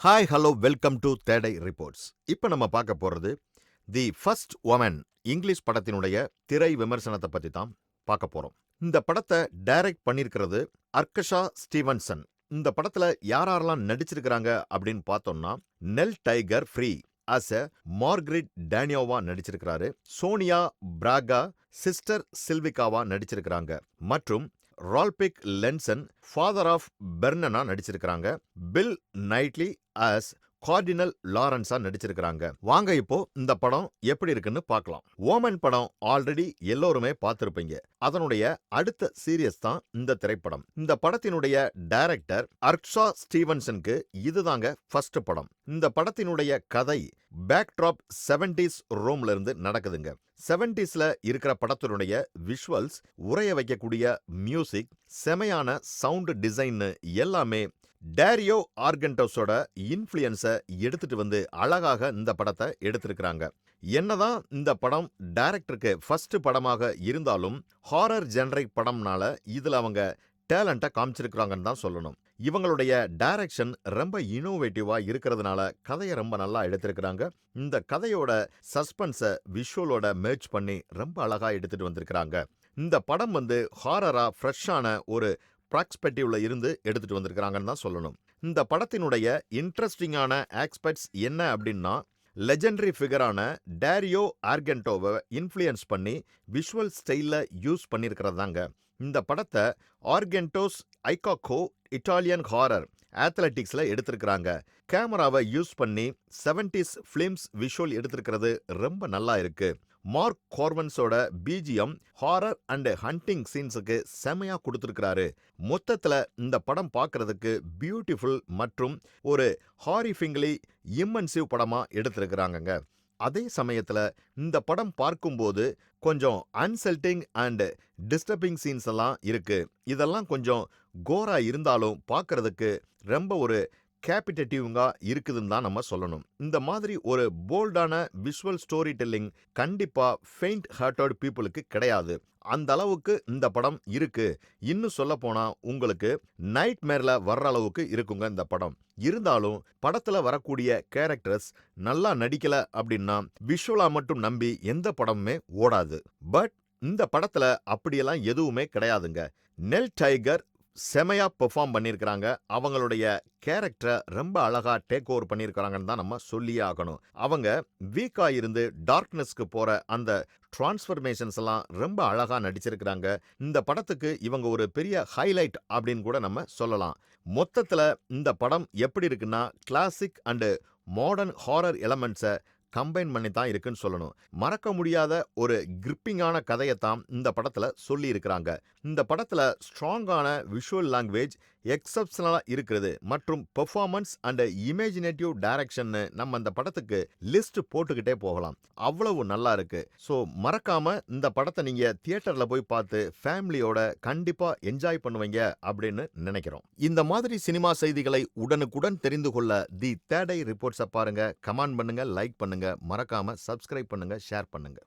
Hi hello welcome to தேடை reports. இப்போ நம்ம பார்க்க போகிறது தி ஃபர்ஸ்ட் உமன் இங்கிலீஷ் படத்தினுடைய திரை விமர்சனத்தை பற்றி தான் பார்க்க போகிறோம். இந்த படத்தை டைரக்ட் பண்ணியிருக்கிறது அர்கஷா ஸ்டீவன்சன். இந்த படத்தில் யாரெல்லாம் நடிச்சிருக்கிறாங்க அப்படின்னு பார்த்தோம்னா, Nell Tiger Free as a Margaret டேனியோவா நடிச்சிருக்கிறாரு. சோனியா பிராகா சிஸ்டர் சில்விகாவா நடிச்சிருக்கிறாங்க. மற்றும் ரால்பிக் லென்சன் ஃபாதர் ஆஃப் பெர்னனா நடிச்சிருக்கிறாங்க. பில் நைட்லி ஆஸ் கார்டினல் லாரன்ஸா நடிச்சிருக்கிறாங்க. வாங்க இப்போ இந்த படம் எப்படி இருக்குன்னு பார்க்கலாம். ஓமன் படம் ஆல்ரெடி எல்லோருமே பார்த்திருப்பீங்க. அதனுடைய அடுத்த சீரியஸ் தான் இந்த திரைப்படம். இந்த படத்தினுடைய டைரக்டர் அர்க்ஷா ஸ்டீவன்சனுக்கு இதுதாங்க ஃபர்ஸ்ட் படம். இந்த படத்தினுடைய கதை பேக்ட்ராப் 70s ரோம்ல இருந்து நடக்குதுங்க. 70sல இருக்கிற படத்தினுடைய விஷுவல்ஸ், உரைய வைக்கக்கூடிய மியூசிக், செமையான சவுண்ட் டிசைன் எல்லாமே டேரியோ ஆர்கென்டோஸோட இன்ஃப்ளூயன்ஸை எடுத்துட்டு வந்து அழகாக இந்த படத்தை எடுத்திருக்கிறாங்க. என்னதான் இந்த படம் டைரக்டருக்கு ஃபர்ஸ்ட் படமாக இருந்தாலும் ஹாரர் ஜெனரிக் படம்னால இதுல அவங்க டேலண்ட்டை காமிச்சிருக்கிறாங்கன்னு தான் சொல்லணும். இவங்களுடைய டைரக்ஷன் ரொம்ப இனோவேட்டிவா இருக்கிறதுனால கதையை ரொம்ப நல்லா எடுத்திருக்கிறாங்க. இந்த கதையோட சஸ்பென்ஸை விஷுவலோட மேட்ச் பண்ணி ரொம்ப அழகா எடுத்துட்டு வந்திருக்கிறாங்க. இந்த படம் ஹாரரா ஃப்ரெஷ்ஷான ஒரு ப்ராக்ஸ்பெக்டிவ்ல இருந்து எடுத்துட்டு வந்திருக்கிறாங்கன்னு தான் சொல்லணும். இந்த படத்தினுடைய இன்ட்ரெஸ்டிங்கான ஆஸ்பெக்ட்ஸ் என்ன அப்படின்னா, லெஜெண்டரி ஃபிகரான டேரியோ ஆர்கென்டோவை இன்ஃப்ளூயன்ஸ் பண்ணி விஷுவல் ஸ்டைல்ல யூஸ் பண்ணியிருக்கிறது தாங்க. இந்த படத்தை ஆர்கென்டோஸ் ஐகாக்கோ இட்டாலியன் ஹாரர் அத்லெட்டிக்ஸ்ல எடுத்திருக்கிறாங்க. கேமராவை யூஸ் பண்ணி 70s ஃபிலிம்ஸ் விஷுவல் எடுத்திருக்கிறது ரொம்ப நல்லா இருக்கு. மார்க் கார்வன்ஸோட பிஜிஎம் ஹாரர் அண்ட் ஹண்டிங் சீன்ஸுக்கு செமையா கொடுத்துருக்கிறாரு. மொத்தத்துல இந்த படம் பார்க்கறதுக்கு பியூட்டிஃபுல் மற்றும் ஒரு ஹாரிஃபிங்லி இம்மன்சிவ் படமா எடுத்திருக்கிறாங்கங்க. அதே சமயத்துல இந்த படம் பார்க்கும்போது கொஞ்சம் அன்செல்டிங் அண்ட் டிஸ்டர்பிங் சீன்ஸ் எல்லாம் இருக்கு. இதெல்லாம் கொஞ்சம் கோரா இருந்தாலும் பார்க்கறதுக்கு ரொம்ப ஒரு கேபிட்டேட்டிவ்ங்கா இருக்குதுன்னு தான் நம்ம சொல்லணும். இந்த மாதிரி ஒரு போல்டான விஷுவல் ஸ்டோரி டெல்லிங் கண்டிப்பா ஃபெயிண்ட் ஹார்ட்டட் பீப்புளுக்கு கிடையாது. அந்த அளவுக்கு இந்த படம் இருக்கு. இன்னும் சொல்ல போனா உங்களுக்கு நைட் மேர்ல வர்ற அளவுக்கு இருக்குங்க இந்த படம். இருந்தாலும் படத்துல வரக்கூடிய கேரக்டர்ஸ் நல்லா நடிக்கல அப்படின்னா விஷுவலா மட்டும் நம்பி எந்த படமுமே ஓடாது. பட் இந்த படத்துல அப்படியெல்லாம் எதுவுமே கிடையாதுங்க. நெல் டைகர் செமையா பெர்ஃபார்ம் பண்ணியிருக்கிறாங்க. அவங்களுடைய கேரக்டரை ரொம்ப அழகா டேக் ஓவர் பண்ணியிருக்கிறாங்கன்னு தான் நம்ம சொல்லியே ஆகணும். அவங்க வீக்கா இருந்து டார்க்னஸ்க்கு போற அந்த டிரான்ஸ்ஃபர்மேஷன்ஸ் எல்லாம் ரொம்ப அழகா நடிச்சிருக்கிறாங்க. இந்த படத்துக்கு இவங்க ஒரு பெரிய ஹைலைட் அப்படின்னு கூட நம்ம சொல்லலாம். மொத்தத்துல இந்த படம் எப்படி இருக்குன்னா, கிளாசிக் அண்ட் மாடர்ன் ஹாரர் எலமெண்ட்ஸை கம்பைன் பண்ணி தான் இருக்குன்னு சொல்லணும். மறக்க முடியாத ஒரு கிரிப்பிங்கான கதையைத்தான் இந்த படத்துல சொல்லி இருக்கிறாங்க. இந்த படத்துல ஸ்ட்ராங்கான விஷுவல் லாங்குவேஜ் எக்ஸப்ஷனலா இருக்கிறது மற்றும் பெர்ஃபார்மன்ஸ் அண்ட் இமேஜினேட்டிவ் டைரக்ஷன் நம்ம இந்த படத்துக்கு லிஸ்ட் போட்டுக்கிட்டே போகலாம். அவ்வளவு நல்லா இருக்கு. ஸோ மறக்காம இந்த படத்தை நீங்க தியேட்டர்ல போய் பார்த்து ஃபேமிலியோட கண்டிப்பா என்ஜாய் பண்ணுவீங்க அப்படின்னு நினைக்கிறோம். இந்த மாதிரி சினிமா செய்திகளை உடனுக்குடன் தெரிந்து கொள்ள தி தேடை ரிப்போர்ட்ஸை பாருங்க, கமெண்ட் பண்ணுங்க, லைக் பண்ணுங்க, மறக்காம சப்ஸ்கிரைப் பண்ணுங்க, ஷேர் பண்ணுங்க.